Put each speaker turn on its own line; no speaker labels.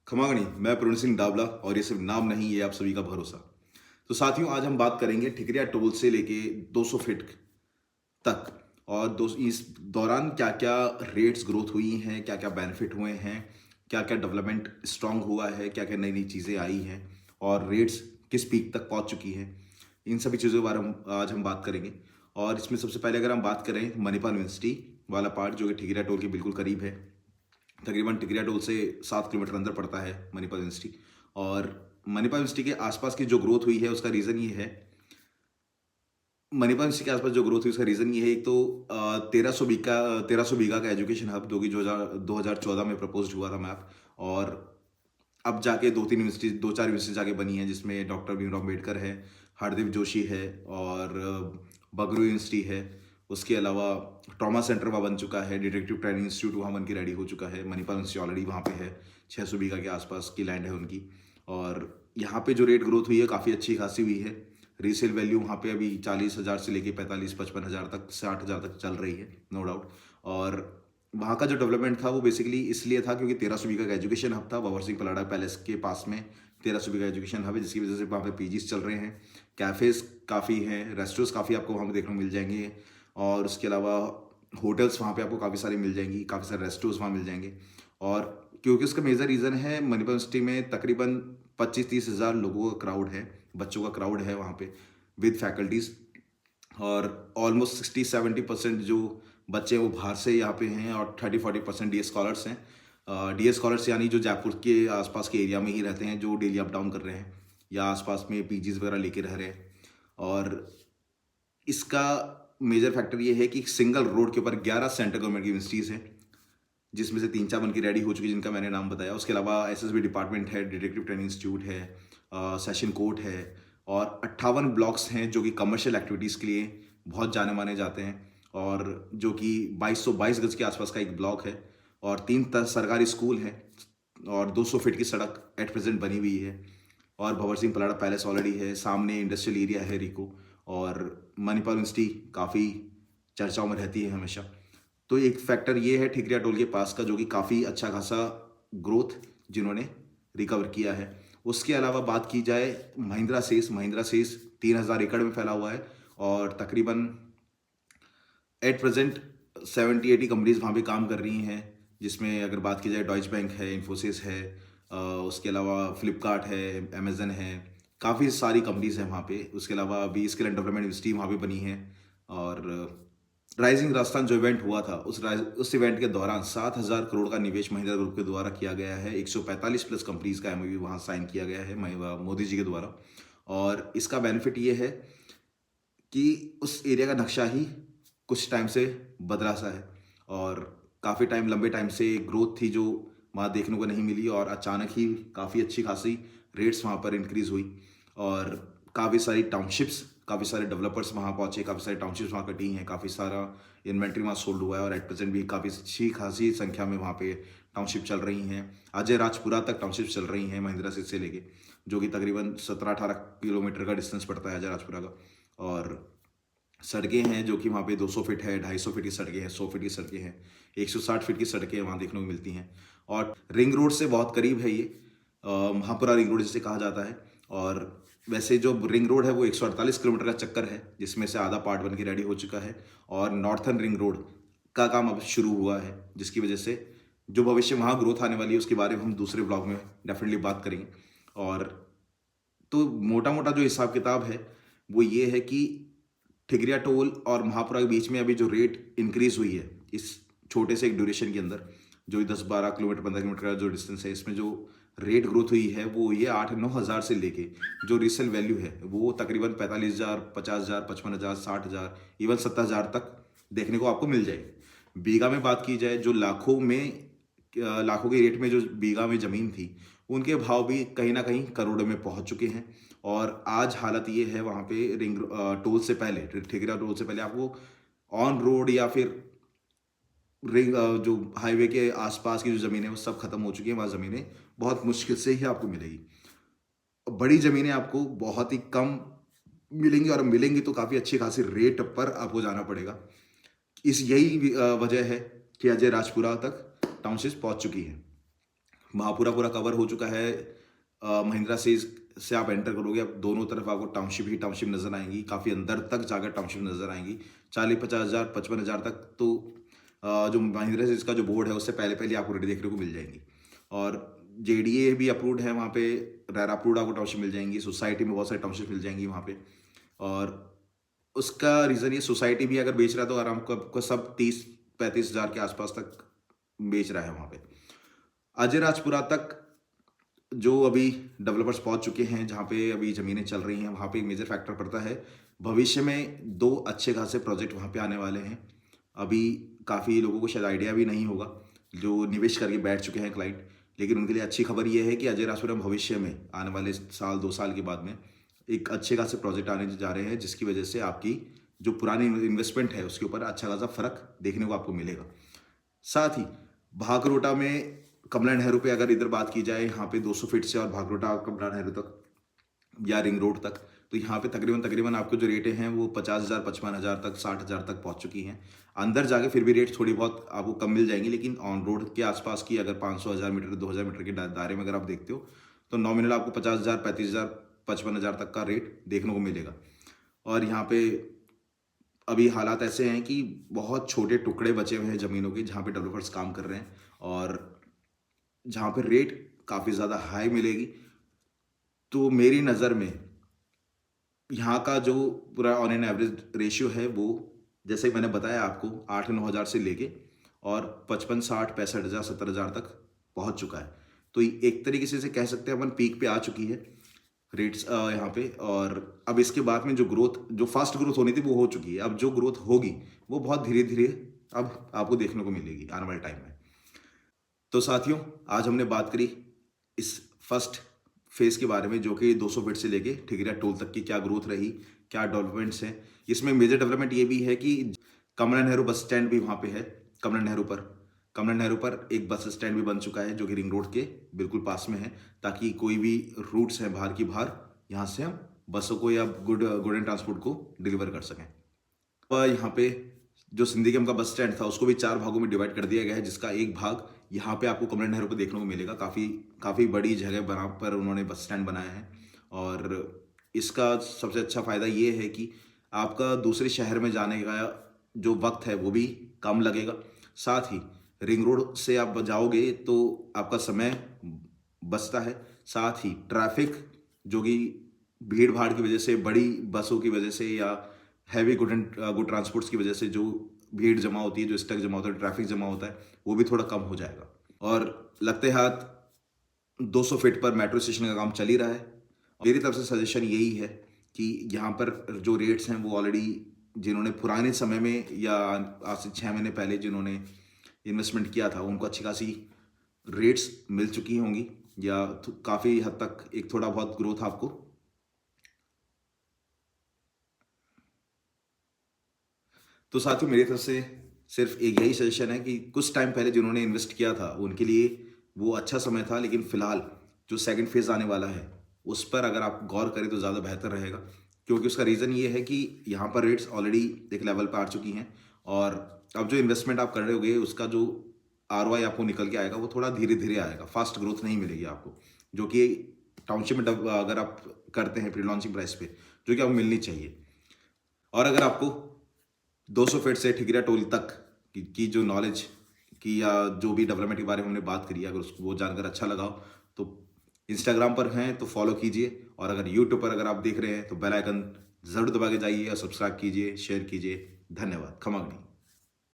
खमागणी। मैं प्रवीण सिंह डावला और ये सिर्फ नाम नहीं, ये आप सभी का भरोसा। तो साथियों, आज हम बात करेंगे ठिकरिया टोल से लेके 200 फीट तक और इस दौरान क्या क्या रेट्स ग्रोथ हुई हैं, क्या क्या बेनिफिट हुए हैं, क्या क्या डेवलपमेंट स्ट्रांग हुआ है, क्या क्या नई नई चीज़ें आई हैं और रेट्स किस पीक तक पहुंच चुकी हैं। इन सभी चीज़ों के बारे में आज हम बात करेंगे। और इसमें सबसे पहले अगर हम बात करें मणिपाल यूनिवर्सिटी वाला पार्ट, जो कि ठिकरिया टोल के बिल्कुल करीब है। तकरीबन टिकरिया टोल से 7 किलोमीटर अंदर पड़ता है मणिपाल यूनिवर्सिटी। और मणिपाल यूनिवर्सिटी के आसपास की जो ग्रोथ हुई है उसका रीज़न ये है, मणिपाल यूनिवर्सिटी के आसपास जो ग्रोथ हुई उसका रीज़न ये है, एक तो 1300 बीघा का एजुकेशन हब, जो कि 2014 में प्रपोज हुआ था मैप। और अब जाके दो चार यूनिवर्सिटी जाके बनी है, जिसमें डॉक्टर भीमराव अम्बेडकर है, हरदीप जोशी है और बगरू यूनिवर्सिटी है। उसके अलावा ट्रॉमा सेंटर वहाँ बन चुका है, डिटेक्टिव ट्रेनिंग इंस्टीट्यूट वहाँ बन के रेडी हो चुका है। मणिपाल यूनिवर्सिटी ऑलरेडी वहाँ पे है, 600 बीघा के आसपास की लैंड है उनकी। और यहाँ पे जो रेट ग्रोथ हुई है काफ़ी अच्छी खासी हुई है। रीसेल वैल्यू वहाँ पे अभी 40,000 से लेके 45-55 हज़ार तक, 60,000 तक चल रही है, नो डाउट। और वहाँ का जो डेवलपमेंट था वो बेसिकली इसलिए था क्योंकि 1300 बीघा का एजुकेशन हब था। भंवर सिंह पलाड़ा पैलेस के पास में 1300 बीघा एजुकेशन हब है, जिसकी वजह से वहाँ पे पीजीज चल रहे हैं, कैफ़ेज़ काफ़ी हैं, रेस्टोरेंट्स काफ़ी आपको वहाँ पे देखने को मिल जाएंगे। और उसके अलावा होटल्स वहाँ पे आपको काफ़ी सारी मिल जाएंगी, काफ़ी सारे रेस्टोरेंट्स वहाँ मिल जाएंगे। और क्योंकि उसका मेजर रीज़न है, मणिपाल यूनिवर्सिटी में तकरीबन 25-30 हज़ार लोगों का क्राउड है, बच्चों का क्राउड है वहाँ पे विद फैकल्टीज़। और ऑलमोस्ट 60-70% जो बच्चे हैं वो बाहर से यहाँ पे हैं और 30-40% डी स्कॉलर्स हैं। डी स्कॉलर्स यानी जो जयपुर के आसपास के एरिया में ही रहते हैं, जो डेली अप डाउन कर रहे हैं या आसपास में पीजीज वगैरह लेके रह रहे हैं। और इसका मेजर फैक्टर ये है कि सिंगल रोड के ऊपर 11 सेंट्रल गवर्नमेंट की यूनिवर्सिटीज़ हैं, जिसमें से 3-4 बन की रेडी हो चुकी है, जिनका मैंने नाम बताया। उसके अलावा एसएसबी डिपार्टमेंट है, डिटेक्टिव ट्रेनिंग इंस्टीट्यूट है, सेशन कोर्ट है। और 58 ब्लॉक्स हैं जो कि कमर्शियल एक्टिविटीज़ के लिए बहुत जाने माने जाते हैं। और जो कि 2222 गज के आसपास का एक ब्लॉक है। और 3 सरकारी स्कूल हैं और 200 फीट की सड़क एट प्रेजेंट बनी हुई है। और भंवर सिंह पलाड़ा पैलेस ऑलरेडी है, सामने इंडस्ट्रियल एरिया है रिको। और मणिपाल यूनिवर्सिटी काफ़ी चर्चाओं में रहती है हमेशा। तो एक फैक्टर ये है ठिकरिया टोल के पास का, जो कि काफ़ी अच्छा खासा ग्रोथ जिन्होंने रिकवर किया है। उसके अलावा बात की जाए महिंद्रा सेस 3,000 एकड़ में फैला हुआ है। और तकरीबन एट प्रेजेंट 70-80 कंपनीज वहाँ पे काम कर रही हैं, जिसमें अगर बात की जाए डॉइच बैंक है, इन्फोसिस है, उसके अलावा फ्लिपकार्ट है, अमेजन है, काफ़ी सारी कंपनीज हैं वहाँ पे। उसके अलावा अभी स्किल एंड डेवलपमेंट यूनिवर्सिटी वहाँ पे बनी है। और राइजिंग राजस्थान जो इवेंट हुआ था, उस इवेंट के दौरान 7,000 करोड़ का निवेश महिंद्रा ग्रुप के द्वारा किया गया है। 145 प्लस कंपनीज का एमओयू वहाँ साइन किया गया है मोदी जी के द्वारा। और इसका बेनिफिट ये है कि उस एरिया का नक्शा ही कुछ टाइम से बदला सा है। और काफ़ी टाइम, लंबे टाइम से ग्रोथ थी जो वहाँ देखने को नहीं मिली, और अचानक ही काफ़ी अच्छी खासी रेट्स वहाँ पर इंक्रीज़ हुई। और काफ़ी सारी टाउनशिप्स, काफ़ी सारे डेवलपर्स वहाँ पहुँचे, काफ़ी सारी टाउनशिप्स वहाँ कटी हैं, काफ़ी सारा इन्वेंट्री वहाँ सोल्ड हुआ है। और एट प्रेजेंट भी काफ़ी अच्छी खासी संख्या में वहाँ पे टाउनशिप चल रही हैं। अजय राजपुरा तक टाउनशिप चल रही हैं महिंद्रा से लेके, जो कि तकरीबन 17-18 किलोमीटर का डिस्टेंस पड़ता है अजय राजपुरा का। और सड़कें हैं जो कि वहाँ पे 200 फीट है, 250 फीट की सड़कें हैं, 100 फीट की सड़कें हैं, 160 फीट की सड़कें वहाँ देखने को मिलती हैं। और रिंग रोड से बहुत करीब है ये, महापुरा रिंग रोड जिसे कहा जाता है। और वैसे जो रिंग रोड है वो 148 किलोमीटर का चक्कर है, जिसमें से आधा पार्ट बन के रेडी हो चुका है। और नॉर्थर्न रिंग रोड का काम अब शुरू हुआ है, जिसकी वजह से जो भविष्य में वहाँ ग्रोथ आने वाली है उसके बारे में हम दूसरे ब्लॉग में डेफिनेटली बात करेंगे। और तो मोटा मोटा जो हिसाब किताब है वो ये है कि ठिगरिया टोल और महापुरा के बीच में अभी जो रेट इंक्रीज हुई है इस छोटे से एक ड्यूरेशन के अंदर, जो 10-12 किलोमीटर, 15 किलोमीटर का जो डिस्टेंस है, इसमें जो रेट ग्रोथ हुई है वो ये 8-9 हज़ार से लेके जो रीसेल वैल्यू है वो तकरीबन 45,000, 50,000, 55,000, 60,000, इवन 70,000 तक देखने को आपको मिल जाएगी। बीघा में बात की जाए, जो लाखों के रेट में जो बीघा में ज़मीन थी, उनके भाव भी कहीं ना कहीं करोड़ों में पहुंच चुके हैं। और आज हालत ये है वहाँ पे टोल से पहले, ठेकेरा टोल से पहले आपको ऑन रोड या फिर जो हाईवे के आसपास की जो ज़मीनें हैं वो सब खत्म हो चुकी हैं। वहाँ ज़मीनें बहुत मुश्किल से ही आपको मिलेगी। बड़ी ज़मीनें आपको बहुत ही कम मिलेंगी, और मिलेंगी तो काफ़ी अच्छी खासी रेट पर आपको जाना पड़ेगा। यही वजह है कि अजय राजपुरा तक टाउनशिप पहुँच चुकी है। वहाँ पूरा पूरा कवर हो चुका है। महिंद्रा से आप एंटर करोगे, अब दोनों तरफ आपको टाउनशिप ही टाउनशिप नज़र आएंगी, काफ़ी अंदर तक जाकर टाउनशिप नज़र आएंगी। 40-50 हज़ार 55 हज़ार तक तो जो महिंद्रा से इसका जो बोर्ड है उससे पहले पहले आपको रेडी देखने को मिल जाएंगी। और जेडीए भी अप्रूव्ड है वहाँ पे, रेरा अप्रूव्ड आपको टाउनशिप मिल जाएंगी, सोसाइटी में बहुत सारी टाउनशिप मिल जाएंगी वहाँ पे। और उसका रीज़न ये, सोसाइटी भी अगर बेच रहा है तो आराम को आपको सब 30-35 हज़ार के आसपास तक बेच रहा है वहाँ पे। अजय राजपुरा तक जो अभी डेवलपर्स पहुंच चुके हैं, जहाँ पे अभी ज़मीनें चल रही हैं, वहाँ पे एक मेजर फैक्टर पड़ता है। भविष्य में 2 अच्छे खासे प्रोजेक्ट वहाँ पे आने वाले हैं। अभी काफ़ी लोगों को शायद आइडिया भी नहीं होगा, जो निवेश करके बैठ चुके हैं क्लाइंट, लेकिन उनके लिए अच्छी खबर ये है कि अजय राजपुरम भविष्य में आने वाले साल 2 साल के बाद में एक अच्छे खासे प्रोजेक्ट आने जा रहे हैं, जिसकी वजह से आपकी जो पुरानी इन्वेस्टमेंट है उसके ऊपर अच्छा खासा फर्क देखने को आपको मिलेगा। साथ ही भागरोटा में कमला नेहरू पे अगर इधर बात की जाए, यहाँ पे 200 फीट से और भागरोटा कमला नेहरू तक या रिंग रोड तक, तो यहाँ पे तकरीबन आपको जो रेटें हैं वो 50 हज़ार 55 हज़ार तक 60 हज़ार तक पहुँच चुकी हैं। अंदर जाके फिर भी रेट थोड़ी बहुत आपको कम मिल जाएंगी, लेकिन ऑन रोड के आसपास की अगर 500 हज़ार मीटर 2000 मीटर के दायरे में अगर आप देखते हो तो नॉमिनल आपको 50 हज़ार 35 हज़ार 55 हज़ार तक का रेट देखने को मिलेगा। और यहाँ पे अभी हालात ऐसे हैं कि बहुत छोटे टुकड़े बचे हुए हैं ज़मीनों के, जहाँ पे डेवलपर्स काम कर रहे हैं और जहाँ पे रेट काफ़ी ज़्यादा हाई मिलेगी। तो मेरी नज़र में यहाँ का जो पूरा ऑन एन एवरेज रेशियो है वो, जैसे मैंने बताया आपको, 8-9 हज़ार से लेके और 55-60-65 हज़ार 70 हज़ार तक पहुँच चुका है। तो एक तरीके से कह सकते हैं अपन पीक पे आ चुकी है रेट्स यहाँ पे। और अब इसके बाद में जो ग्रोथ, जो फास्ट ग्रोथ होनी थी वो हो चुकी है। अब जो ग्रोथ होगी वो बहुत धीरे धीरे अब आपको देखने को मिलेगी आने वाले टाइम में। तो साथियों, आज हमने बात करी इस फर्स्ट फेज के बारे में, जो कि 200 फीट से लेके ठिकरिया टोल तक की क्या ग्रोथ रही, क्या डेवलपमेंट्स हैं। इसमें मेजर डेवलपमेंट ये भी है कि कमला नेहरू बस स्टैंड भी वहाँ पे है। कमला नेहरू पर एक बस स्टैंड भी बन चुका है, जो कि रिंग रोड के बिल्कुल पास में है, ताकि कोई भी रूट्स हैं बाहर की बाहर, यहाँ से हम बसों को या गुड एंड ट्रांसपोर्ट को डिलीवर कर सकें। और यहाँ पे जो सिंधिगम का बस स्टैंड था उसको भी 4 भागों में डिवाइड कर दिया गया है, जिसका एक भाग यहाँ पे आपको कमला नेहरू पे देखने को मिलेगा। काफ़ी बड़ी जगह बना पर उन्होंने बस स्टैंड बनाया है। और इसका सबसे अच्छा फ़ायदा ये है कि आपका दूसरे शहर में जाने का जो वक्त है वो भी कम लगेगा। साथ ही रिंग रोड से आप जाओगे तो आपका समय बचता है। साथ ही ट्रैफिक, जो कि भीड़ भाड़ की वजह से, बड़ी बसों की वजह से या हैवी गुड ट्रांसपोर्ट्स की वजह से जो भीड़ जमा होती है, जो स्टक जमा होता है, ट्रैफिक जमा होता है, वो भी थोड़ा कम हो जाएगा। और लगते हाथ 200 फीट पर मेट्रो स्टेशन का काम चल ही रहा है। मेरी तरफ से सजेशन यही है कि यहाँ पर जो रेट्स हैं वो ऑलरेडी, जिन्होंने पुराने समय में या आज से 6 महीने पहले जिन्होंने इन्वेस्टमेंट किया था, उनको अच्छी खासी रेट्स मिल चुकी होंगी, या काफ़ी हद तक एक थोड़ा बहुत ग्रोथ आपको। तो साथियों, मेरी तरफ से सिर्फ एक यही सजेशन है कि कुछ टाइम पहले जिन्होंने इन्वेस्ट किया था उनके लिए वो अच्छा समय था, लेकिन फिलहाल जो सेकंड फेज़ आने वाला है उस पर अगर आप गौर करें तो ज़्यादा बेहतर रहेगा। क्योंकि उसका रीज़न ये है कि यहाँ पर रेट्स ऑलरेडी एक लेवल पर आ चुकी हैं, और अब जो इन्वेस्टमेंट आप कर रहे होगे उसका जो ROI आपको निकल के आएगा वो थोड़ा धीरे धीरे आएगा, फास्ट ग्रोथ नहीं मिलेगी आपको, जो कि टाउनशिप में अगर आप करते हैं प्री लॉन्चिंग प्राइस पे, जो कि आपको मिलनी चाहिए। और अगर आपको 200 फीट से ठिकरिया टोल तक की जो नॉलेज की या जो भी डेवलपमेंट के बारे में हमने बात करी, अगर उसको वो जानकर अच्छा लगा हो तो इंस्टाग्राम पर हैं तो फॉलो कीजिए, और अगर यूट्यूब पर अगर आप देख रहे हैं तो बेल आइकन ज़रूर दबा के जाइए और सब्सक्राइब कीजिए, शेयर कीजिए। धन्यवाद। खमागनी।